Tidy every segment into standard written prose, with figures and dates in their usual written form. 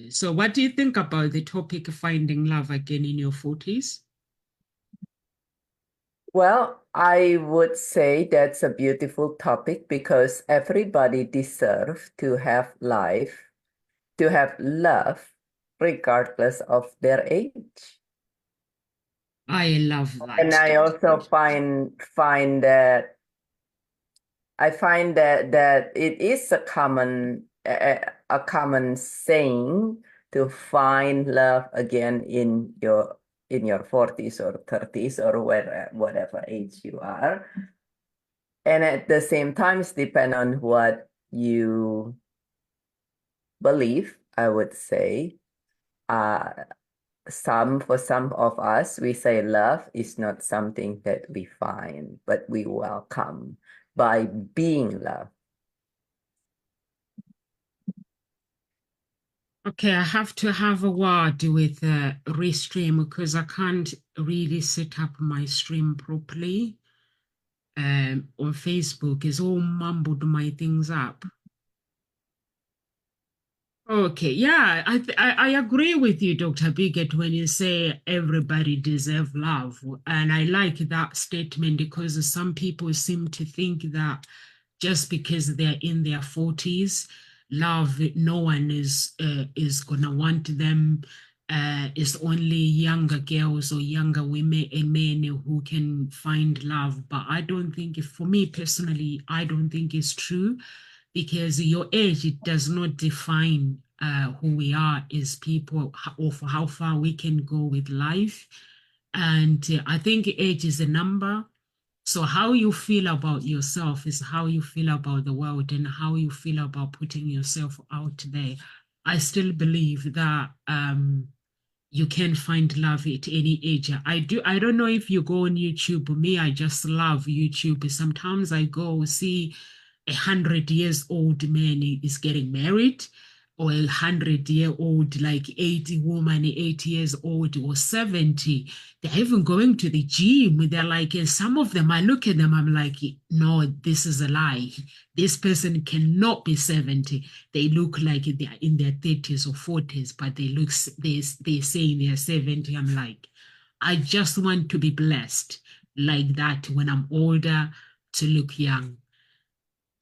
So what do you think about the topic finding love again in your 40s? Well, I would say that's a beautiful topic because everybody deserves to have life, to have love, regardless of their age. I love And that, I Dr. also find that that it is a common saying to find love again in your 40s or 30s or whatever age you are. And at the same time, it's depend on what you believe, I would say. Uh, for some of us, we say love is not something that we find, but we welcome by being loved. Okay, I have to have a word with Restream because I can't really set up my stream properly on Facebook. It's all mumbled my things up. Okay, yeah, I agree with you, Dr. Bigot, when you say everybody deserves love. And I like that statement because some people seem to think that just because they're in their 40s, love, no one is gonna want them. It's only younger girls or younger women and men who can find love. But I don't think, for me personally, I don't think it's true because your age it does not define who we are as people or for how far we can go with life. And I think age is a number. So how you feel about yourself is how you feel about the world and how you feel about putting yourself out there. I still believe that you can find love at any age. I don't know if you go on YouTube. Me, I just love YouTube. Sometimes I go see 100 years old man is getting married, or 100-year-old, like 80 woman, 80 years old or 70. They're even going to the gym. They're like, and some of them, I look at them, I'm like, no, this is a lie. This person cannot be 70. They look like they're in their 30s or 40s, but they say they're 70. I'm like, I just want to be blessed like that when I'm older to look young.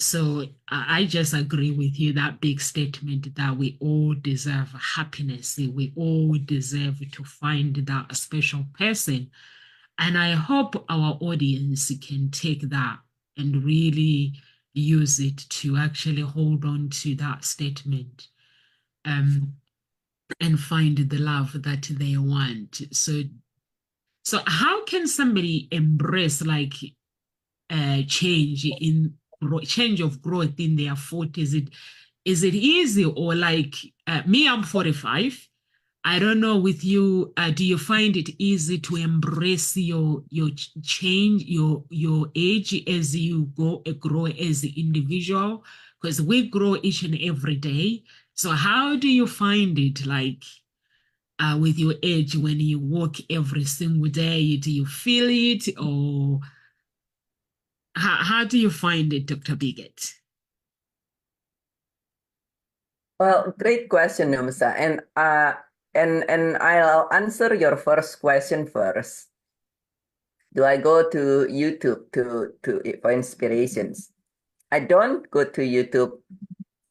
So I just agree with you, that big statement that we all deserve happiness. We all deserve to find that special person. And I hope our audience can take that and really use it to actually hold on to that statement um, and find the love that they want. So how can somebody embrace like change of growth in their 40s? Is it easy, or like me, I'm 45. I don't know with you, do you find it easy to embrace your change, your age as you grow as an individual? Because we grow each and every day. So how do you find it like with your age when you walk every single day? Do you feel it, or how do you find it, Dr. Bigot? Well, great question, Numsa. And I'll answer your first question first. Do I go to YouTube to for inspirations? I don't go to YouTube.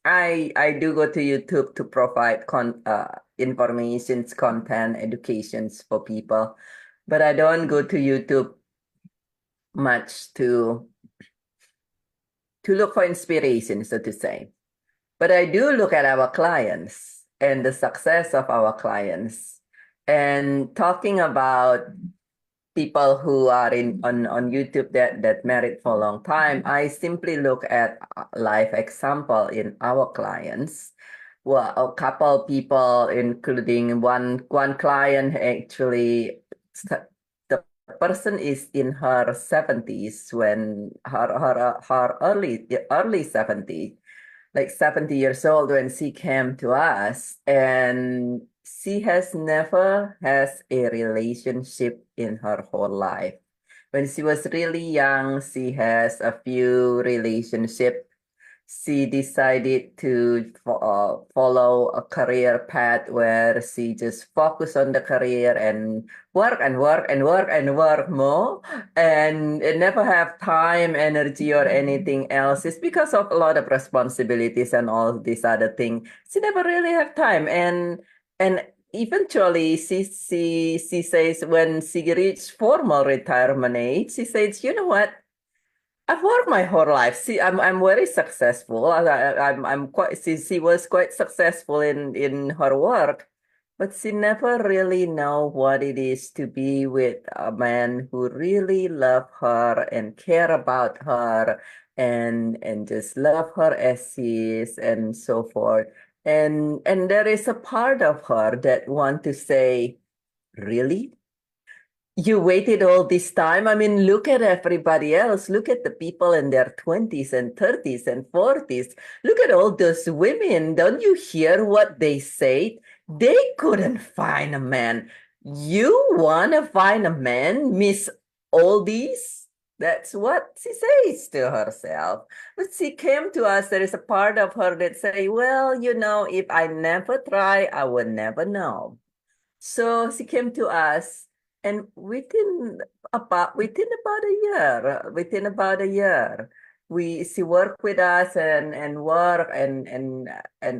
I do go to YouTube to provide informations, content, educations for people, but I don't go to YouTube much to look for inspiration, so to say. But I do look at our clients and the success of our clients. And talking about people who are on YouTube that married for a long time, I simply look at life example in our clients. Well, a couple people, including one client, actually the person is in her 70s when her early 70s, like 70 years old when she came to us, and she has never has a relationship in her whole life. When she was really young, she has a few relationships. she decided to follow a career path where she just focus on the career and work and work and work and work more and never have time, energy, or anything else. It's because of a lot of responsibilities and all these other things. She never really have time. And eventually she says when she reached formal retirement age, she says, you know what? I've worked my whole life. See, I'm very successful. I'm quite. She was quite successful in her work, but she never really know what it is to be with a man who really love her and care about her and just love her as she is and so forth. And there is a part of her that want to say, really? You waited all this time. I mean, look at everybody else. Look at the people in their 20s and 30s and 40s. Look at all those women. Don't you hear what they say? They couldn't find a man. You want to find a man, Miss Oldies? That's what she says to herself. But she came to us. There is a part of her that say, well, you know, if I never try, I would never know. So she came to us, and within about a year, we she worked with us and work and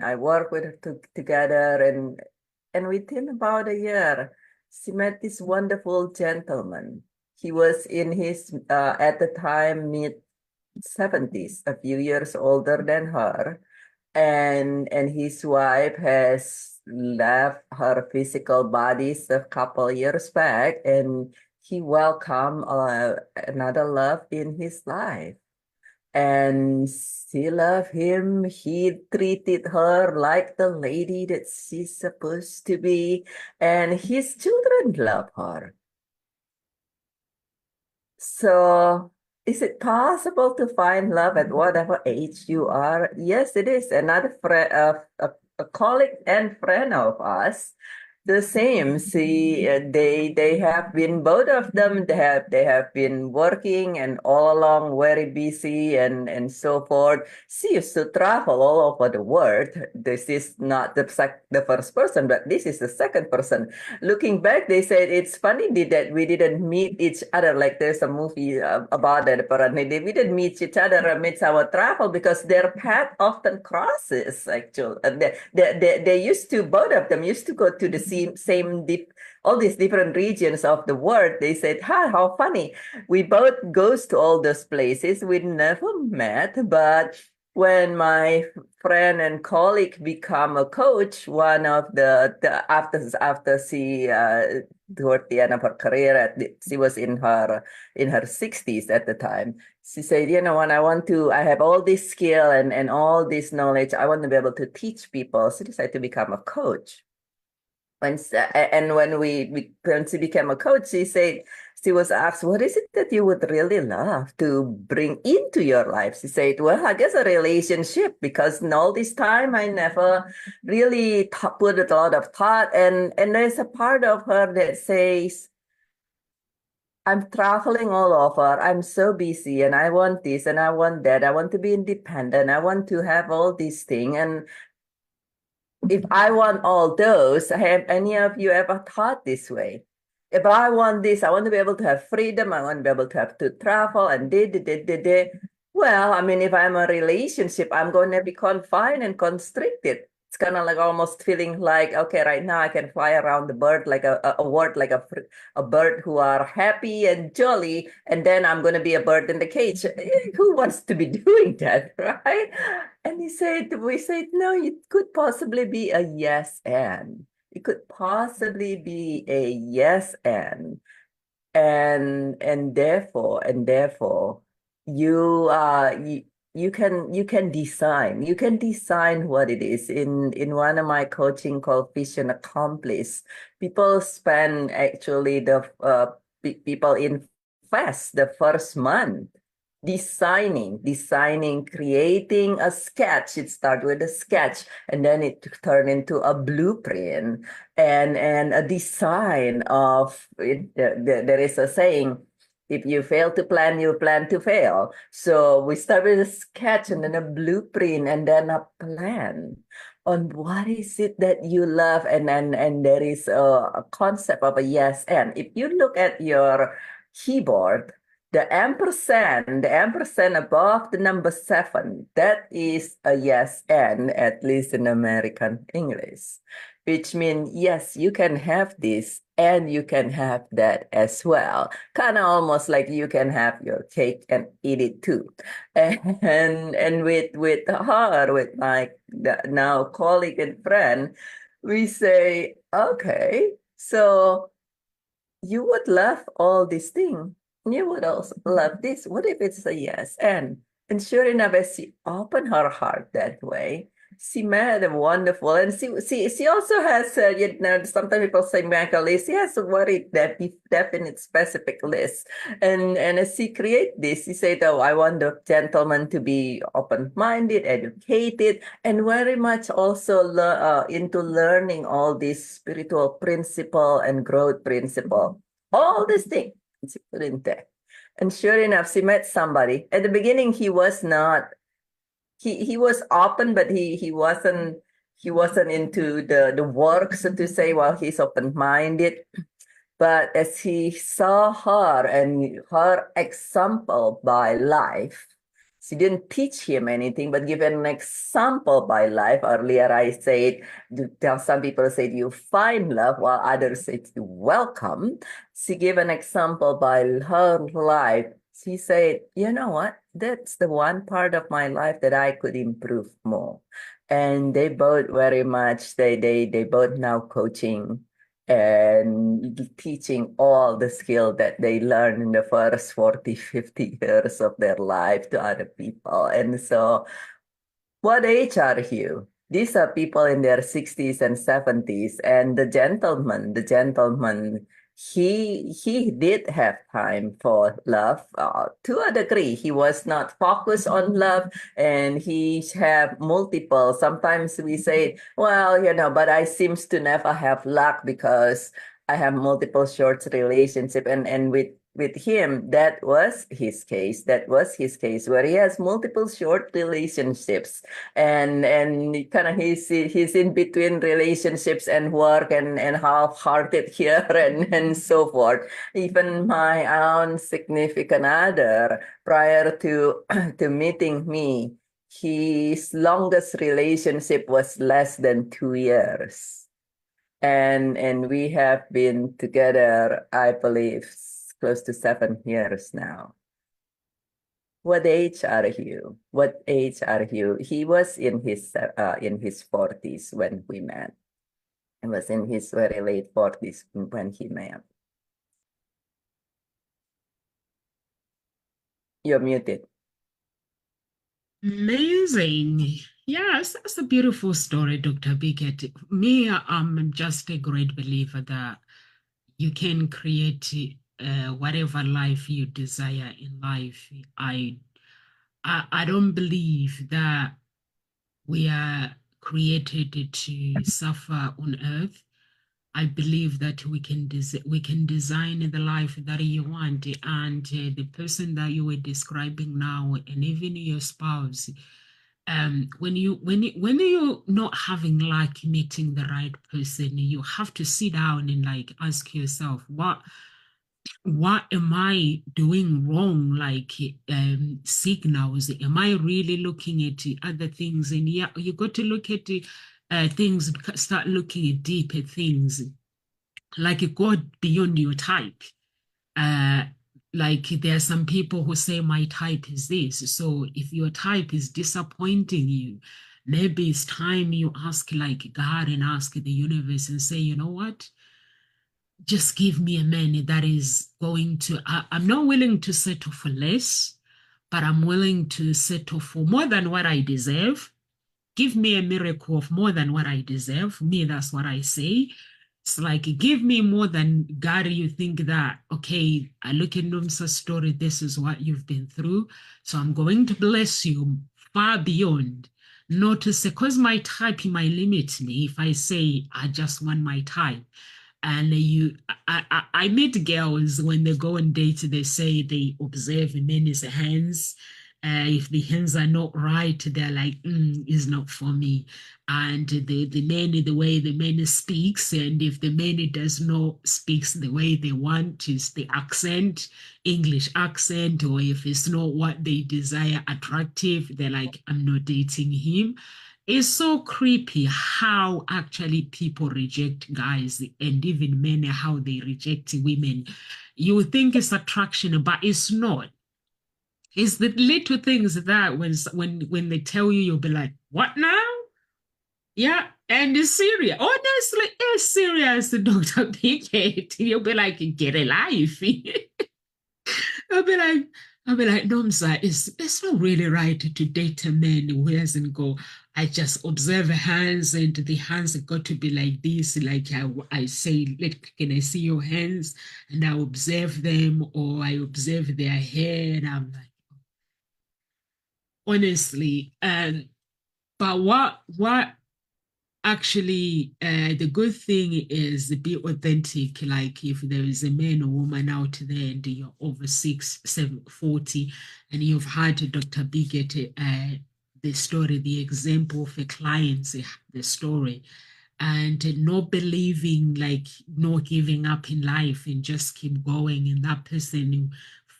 I work with her together and within about a year, she met this wonderful gentleman. He was in his at the time mid 70s, a few years older than her, and his wife has left her physical bodies a couple years back, and he welcomed another love in his life. And she loved him. He treated her like the lady that she's supposed to be, and his children love her. So, is it possible to find love at whatever age you are? Yes, it is. Another friend, a colleague and friend of us, the same. See, they have been both of them. They have been working and all along very busy and so forth. She used to travel all over the world. This is not the first person, but this is the second person. Looking back, they said it's funny that we didn't meet each other. Like there's a movie about that. Apparently, we didn't meet each other amidst our travel because their path often crosses. Actually, they used to both of them used to go to the same deep all these different regions of the world. They said, "Hi, how funny! We both goes to all those places. We never met, but." When my friend and colleague become a coach, one of the after she toward the end of her career, she was in her 60s at the time. She said, you know, when I have all this skill and all this knowledge, I want to be able to teach people. So decided to become a coach. And when she became a coach, she was asked, what is it that you would really love to bring into your life? She said, well, I guess a relationship, because in all this time I never really put a lot of thought. And there's a part of her that says, I'm traveling all over. I'm so busy and I want this and I want that. I want to be independent. I want to have all these things. And if I want all those, have any of you ever thought this way? If I want this, I want to be able to have freedom. I want to be able to have to travel and did. Well, I mean, if I'm a relationship, I'm going to be confined and constricted. It's kind of like almost feeling like, okay, right now I can fly around the bird like a word like a bird who are happy and jolly, and then I'm going to be a bird in the cage. Who wants to be doing that, right? And we said, no, it could possibly be a yes and. It could possibly be a yes and therefore you can design what it is. In one of my coaching called Vision Accomplice, people spend actually people invest the first month designing, creating a sketch. It started with a sketch and then it turned into a blueprint and a design of it. There is a saying, If you fail to plan, you plan to fail. So we start with a sketch and then a blueprint and then a plan on what is it that you love. And there is a concept of a yes and. If you look at your keyboard, the ampersand above the number 7, that is a yes and, at least in American English, which means yes, you can have this and you can have that as well. Kind of almost like you can have your cake and eat it too. And with her, with my now colleague and friend, we say, okay, so you would love all these things. You would also love this. What if it's a yes? And sure enough, as she opened her heart that way, she met a wonderful, and she also has, sometimes people say miracle list. She has a very definite, specific list. And as she create this, she said, oh, I want the gentleman to be open-minded, educated, and very much also into learning all these spiritual principle and growth principle. All these things she put in there. And sure enough, she met somebody. At the beginning, he was not, he was open, but he wasn't into the work, so to say. Well, he's open-minded. But as he saw her and her example by life, she didn't teach him anything, but give an example by life. Earlier, I said, some people said you find love, while others said you welcome. She gave an example by her life. She said, you know what? That's the one part of my life that I could improve more. And they both very much, they both now coaching and teaching all the skill that they learn in the first 40, 50 years of their life to other people. And so, what age are you? These are people in their 60s and 70s. And the gentleman, he did have time for love to a degree. He was not focused on love, and he have multiple. Sometimes we say, well, but I seems to never have luck because I have multiple short relationship. And with him, that was his case. That was his case where he has multiple short relationships, and kind of he's in between relationships and work, and half-hearted here and so forth. Even my own significant other, prior to to meeting me, his longest relationship was less than 2 years. And we have been together, I believe, close to 7 years now. What age are you? What age are you? He was in his 40s when we met. He was in his very late 40s when he met. You're muted. Amazing. Yes, that's a beautiful story, Dr. Biggett. Me, I'm just a great believer that you can create whatever life you desire in life. I don't believe that we are created to suffer on earth. I believe that we can design the life that you want, and the person that you were describing now, and even your spouse. When you're not having luck meeting the right person, you have to sit down and like ask yourself, what am I doing wrong? Like signals, am I really looking at other things? And yeah, you got to look at things, start looking at deeper things, like God beyond your type. Uh, like there are some people who say my type is this. So if your type is disappointing you, maybe it's time you ask like God and ask the universe and say, you know what? Just give me a man that is going to, I'm not willing to settle for less, but I'm willing to settle for more than what I deserve. Give me a miracle of more than what I deserve. Me, that's what I say. It's like, give me more than God. You think that, okay, I look at Numsa's story, this is what you've been through. So I'm going to bless you far beyond. Not to say, because my type might limit me if I say I just want my type. And I meet girls when they go on dates, they say they observe men's hands. If the hands are not right, they're like, it's not for me. And the man, the way the man speaks, and if the man does not speaks the way they want, is the accent, English accent, or if it's not what they desire attractive, they're like, I'm not dating him. It's so creepy how actually people reject guys and even men, how they reject women. You think it's attraction, but it's not. It's the little things that when they tell you, you'll be like, "What now?" Yeah, and it's serious. Honestly, it's serious, Dr. Pickett. You'll be like, "Get a life." I'll be like, no, sir, it's not really right to date a man who hasn't go. I just observe hands and the hands have got to be like this. Like I say, can I see your hands? And I observe them or I observe their hair and I'm like, honestly, but what actually, the good thing is be authentic. Like if there is a man or woman out there and you're over 6, 7, 40, and you've had Dr. Bigot, the story, the example of a client, the story, and not believing, like not giving up in life and just keep going. And that person who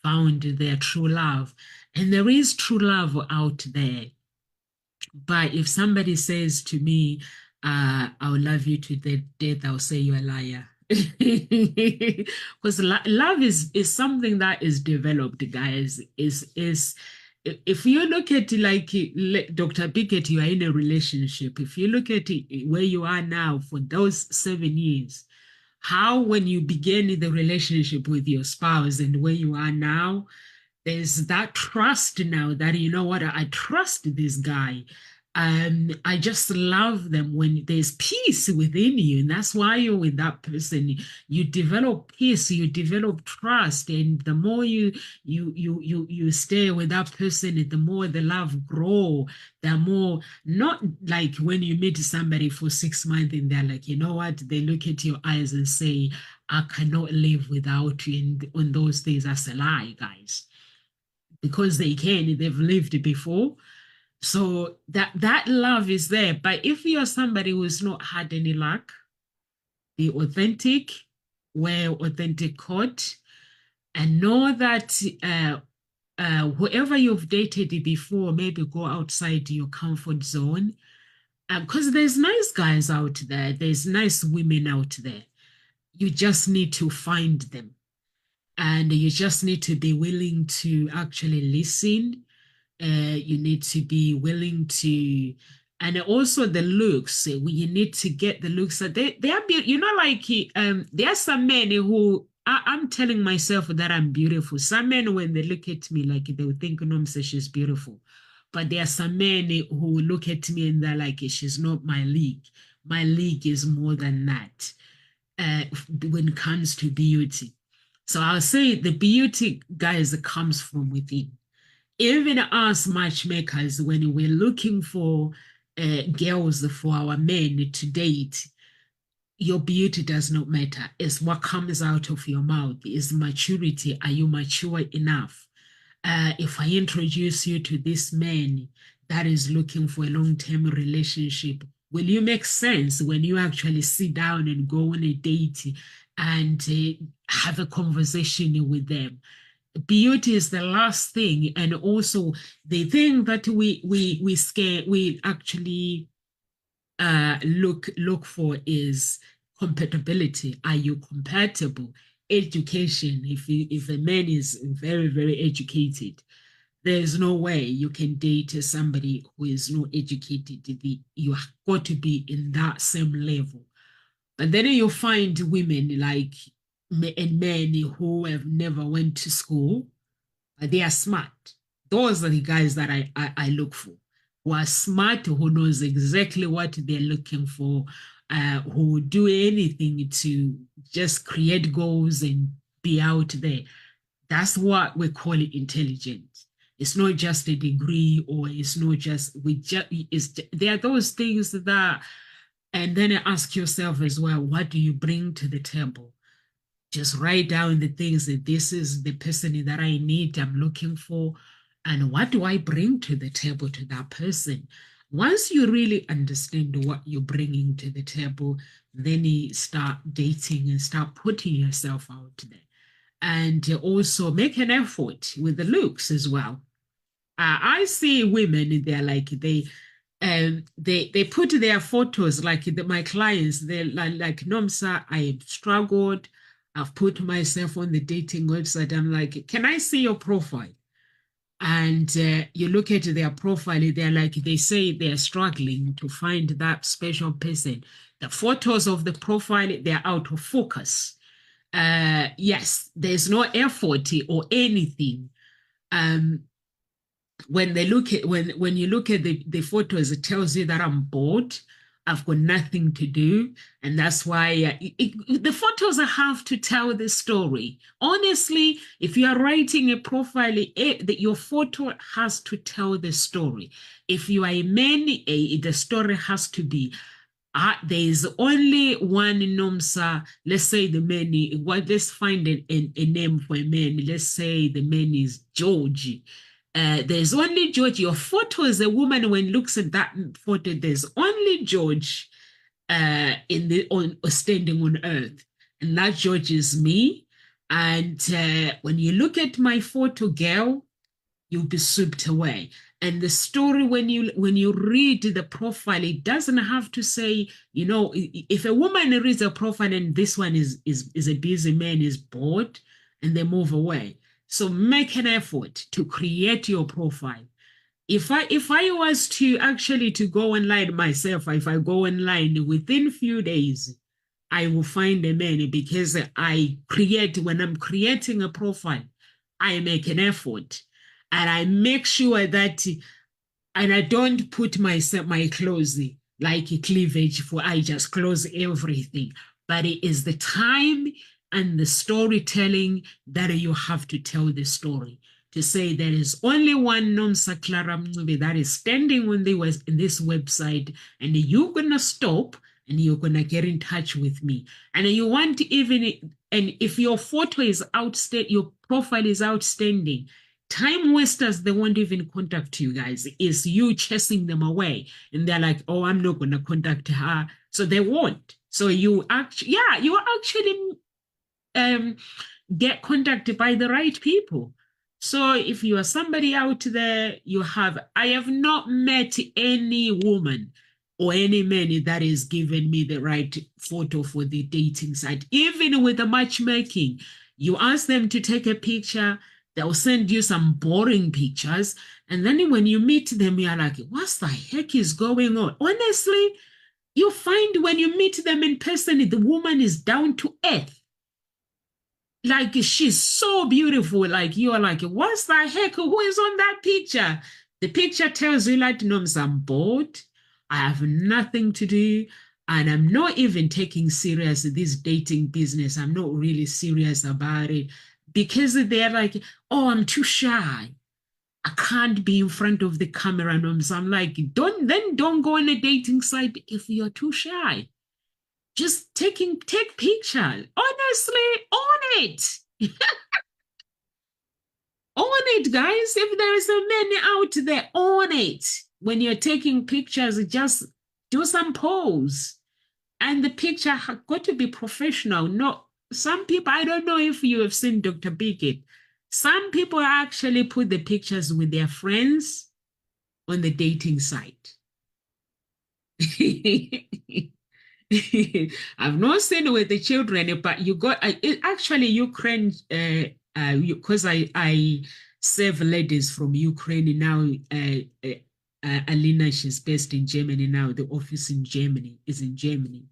found their true love. And there is true love out there, but if somebody says to me, I'll love you to the death, I'll say you're a liar. Because love is something that is developed, guys. Is if you look at it like Dr. Pickett, you are in a relationship. If you look at it where you are now for those 7 years, how when you began the relationship with your spouse and where you are now, there's that trust now that you know what, I trust this guy. I just love them when there's peace within you, and that's why you're with that person. You develop peace, you develop trust, and the more you stay with that person, the more the love grow. The more, not like when you meet somebody for 6 months and they're like, you know what, they look at your eyes and say, I cannot live without you. And on those days, that's a lie, guys, because they can, they've lived before. So that love is there. But if you're somebody who's not had any luck, be authentic, wear authentic coat, and know that whoever you've dated before, maybe go outside your comfort zone. Because there's nice guys out there, there's nice women out there. You just need to find them. And you just need to be willing to actually listen. You need to be willing to, and also the looks. You need to get the looks that they are you know, like there are some men who I'm telling myself that I'm beautiful. Some men, when they look at me, like they would think, no, say she's beautiful. But there are some men who look at me and they're like, she's not my league. My league is more than that uh, when it comes to beauty. So I'll say the beauty, guys, comes from within. Even us matchmakers, when we're looking for girls for our men to date, your beauty does not matter. It's what comes out of your mouth. It's maturity. Are you mature enough? If I introduce you to this man that is looking for a long-term relationship, will you make sense when you actually sit down and go on a date and have a conversation with them? Beauty is the last thing, and also the thing that we actually look for is compatibility. Are you compatible? Education. If a man is very educated, there's no way you can date somebody who is not educated. You have got to be in that same level. But then you find women like and men who have never went to school, but they are smart. Those are the guys that I look for, who are smart, who knows exactly what they're looking for, who do anything to just create goals and be out there. That's what we call it intelligence. It's not just a degree, or it's not just we just. It's there are those things that And then ask yourself as well, what do you bring to the table? Just write down the things that this is the person that I need, I'm looking for, and what do I bring to the table to that person? Once you really understand what you're bringing to the table, then you start dating and start putting yourself out there. And also make an effort with the looks as well. I see women, they're like, they put their photos like my clients, they're like Nomsa, I have struggled, I've put myself on the dating website, I'm like, can I see your profile? And you look at their profile, they're like, they say they're struggling to find that special person. The photos of the profile, they're out of focus. Yes, there's no effort or anything. um when they look at when you look at the photos, it tells you that I'm bored, I've got nothing to do. And that's why the photos have to tell the story. Honestly, if you are writing a profile, that your photo has to tell the story. If you are a man, the story has to be there is only one Nomsa. Let's say the man, let's find a name for a man. Let's say the man is George. There's only George. Your photo is a woman. When looks at that photo, there's only George standing on earth. And that George is me. And when you look at my photo, girl, you'll be swept away. And the story, when you read the profile, it doesn't have to say, if a woman reads a profile and this one is a busy man, is bored, and they move away. So make an effort to create your profile. If I was to actually to go online myself, if I go online within few days, I will find a man, because when I'm creating a profile, I make an effort, and I make sure that, and I don't put my clothes like a cleavage for I just close everything. But it is the time and the storytelling that you have to tell the story. To say there is only one Nomsa Clara Mncube that is standing on this website, and you're gonna stop and you're gonna get in touch with me. And you want to and if your photo is outstanding, your profile is outstanding, time wasters, they won't even contact you guys. It's you chasing them away, and they're like, oh, I'm not gonna contact her, so they won't. So you actually um get contacted by the right people. So if you are somebody out there, I have not met any woman or any man that is giving me the right photo for the dating site. Even with the matchmaking, you ask them to take a picture, they'll send you some boring pictures. And then when you meet them, you're like, what the heck is going on? Honestly, you find when you meet them in person, the woman is down to earth. Like, she's so beautiful. Like, you are like, what's the heck? Who is on that picture? The picture tells you, like, no, I'm bored, I have nothing to do, and I'm not even taking serious this dating business. I'm not really serious about it, because they're like, oh, I'm too shy, I can't be in front of the camera. No, so I'm like, don't go on a dating site if you're too shy. Just take pictures. Honestly, own it. Own it, guys. If there is a man out there, own it. When you're taking pictures, just do some pose. And the picture has got to be professional. No, some people, I don't know if you have seen Dr. Bigot. Some people actually put the pictures with their friends on the dating site. I've not seen with the children, but you got actually Ukraine, because I serve ladies from Ukraine now. Alina, she's based in Germany now. The office in Germany is in Germany.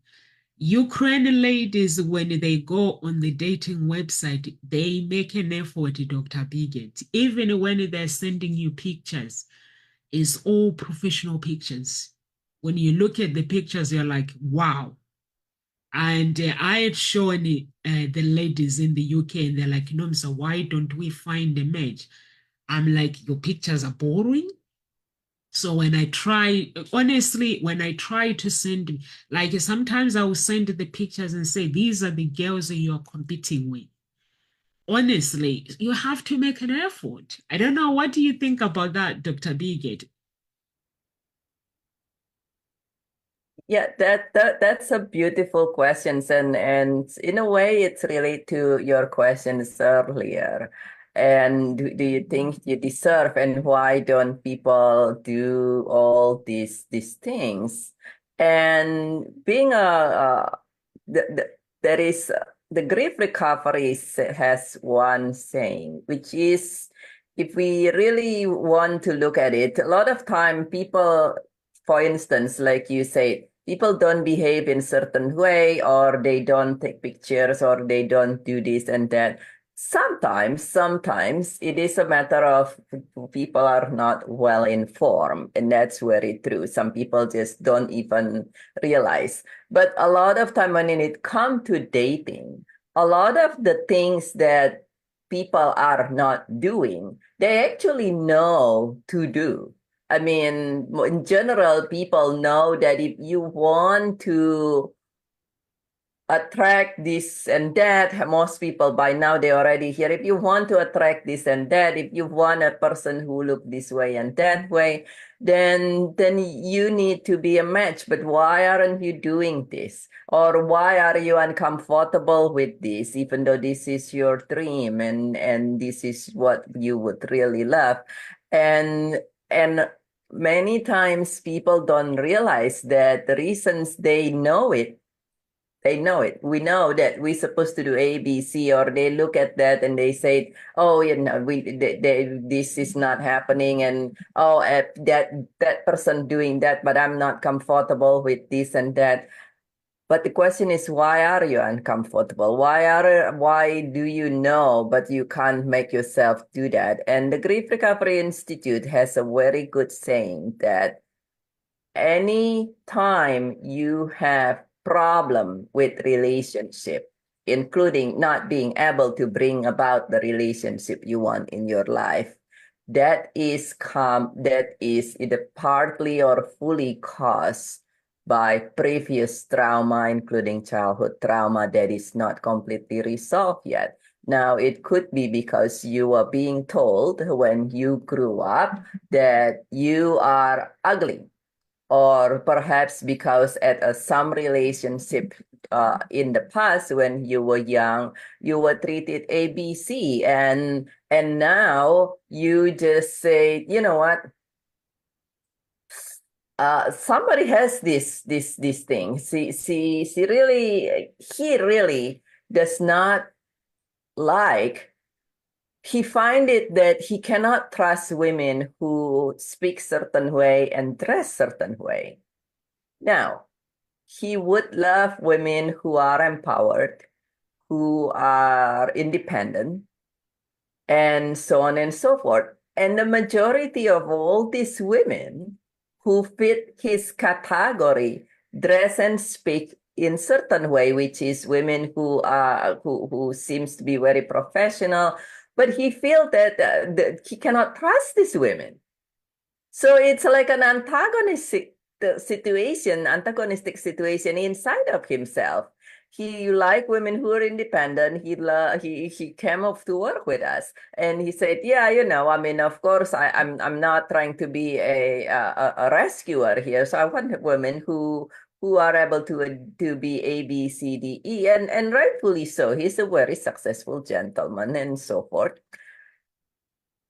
Ukraine ladies, when they go on the dating website, they make an effort, Dr. Bigot. Even when they're sending you pictures, it's all professional pictures. When you look at the pictures, you're like, wow. And I had shown the ladies in the UK, and they're like, no, so why don't we find a match? I'm like, your pictures are boring. So honestly, when I try to send, like sometimes I will send the pictures and say, these are the girls that you're competing with. Honestly, you have to make an effort. I don't know. What do you think about that, Dr. Bigot? Yeah, that's a beautiful question, and in a way, it's related to your questions earlier. And do you think you deserve, and why don't people do all these things? And being the, there is the grief recovery has one saying, which is, if we really want to look at it, a lot of time people, for instance, like you said, people don't behave in certain way, or they don't take pictures, or they don't do this and that. Sometimes it is a matter of people are not well informed, and that's very true. Some people just don't even realize. But a lot of time when it comes to dating, a lot of the things that people are not doing, they actually know to do. I mean, in general, people know that if you want to attract this and that, most people by now they already hear, if you want to attract this and that, if you want a person who look this way and that way, then you need to be a match. But why aren't you doing this? Or why are you uncomfortable with this, even though this is your dream, and this is what you would really love? And many times people don't realize that the reasons they know it, they know it. We know that we're supposed to do A, B, C, or they look at that and they say, "Oh, this is not happening," and "Oh, that person doing that, but I'm not comfortable with this and that." But the question is, why are you uncomfortable? Why do you know, but you can't make yourself do that? And the Grief Recovery Institute has a very good saying that any time you have problem with relationship, including not being able to bring about the relationship you want in your life, that is either partly or fully caused by previous trauma, including childhood trauma that is not completely resolved yet. Now, it could be because you were being told when you grew up that you are ugly, or perhaps because at some relationship in the past when you were young, you were treated ABC, and now you just say, you know what, somebody has this thing. He really does not like. He find it that he cannot trust women who speak certain way and dress certain way. Now, he would love women who are empowered, who are independent, and so on and so forth. And the majority of all these women who fit his category dress and speak in certain way, which is women who seems to be very professional, but he feels that he cannot trust these women. So it's like an antagonistic situation inside of himself. He like women who are independent. He came up to work with us, and he said, "Yeah, I mean, of course, I'm not trying to be a rescuer here. So I want women who are able to be A, B, C, D, E, and rightfully so. He's a very successful gentleman and so forth."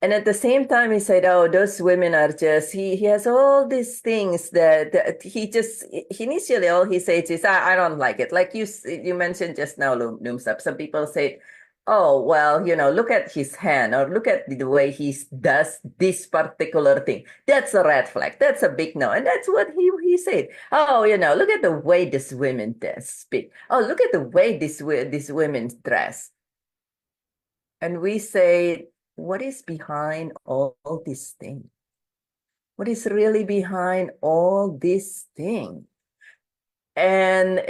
And at the same time, he said, "Oh, those women are just," he has all these things that he just, initially, all he says is, I don't like it. Like you mentioned just now, Lumsap, some people say, "Oh, well, look at his hand, or look at the way he does this particular thing. That's a red flag. That's a big no." And that's what he said. "Oh, look at the way these women speak. Oh, look at the way these women dress." And we say, what is behind all these things? What is really behind all these things? And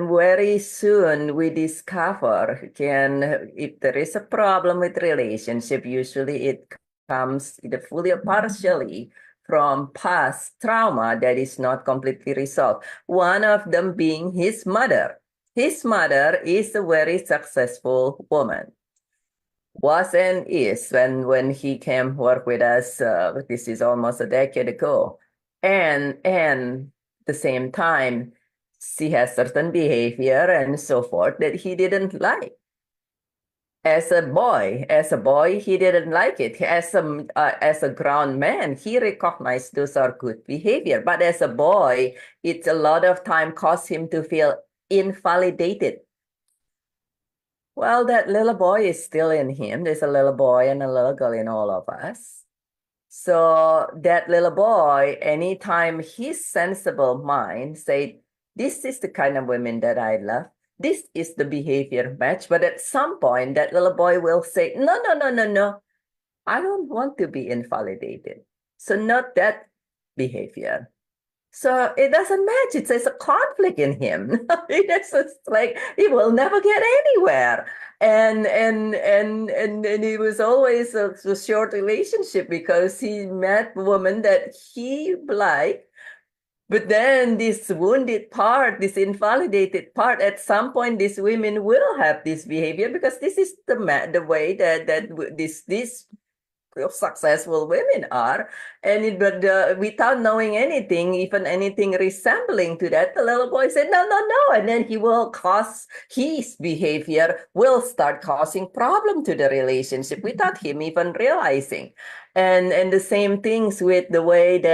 very soon we discover, if there is a problem with relationship, usually it comes either fully or partially from past trauma that is not completely resolved. One of them being his mother. His mother is a very successful woman. Was and is when he came work with us. This is almost a decade ago, and the same time, she has certain behavior and so forth that he didn't like. As a boy, he didn't like it. As a grown man, he recognized those are good behavior. But as a boy, it's a lot of time caused him to feel invalidated. Well, that little boy is still in him. There's a little boy and a little girl in all of us. So that little boy, anytime his sensible mind say, this is the kind of women that I love, this is the behavior match. But at some point, that little boy will say, no, no, no, no, no. I don't want to be invalidated. So not that behavior. So it doesn't match. It's a conflict in him. It's just like he will never get anywhere. And it was always a short relationship because he met a woman that he liked. But then this wounded part, this invalidated part, at some point, these women will have this behavior because this is the way that this successful women are, without knowing anything, even anything resembling to that, the little boy said, no, no, no. And then his behavior will start causing problem to the relationship without him even realizing. And the same things with the way that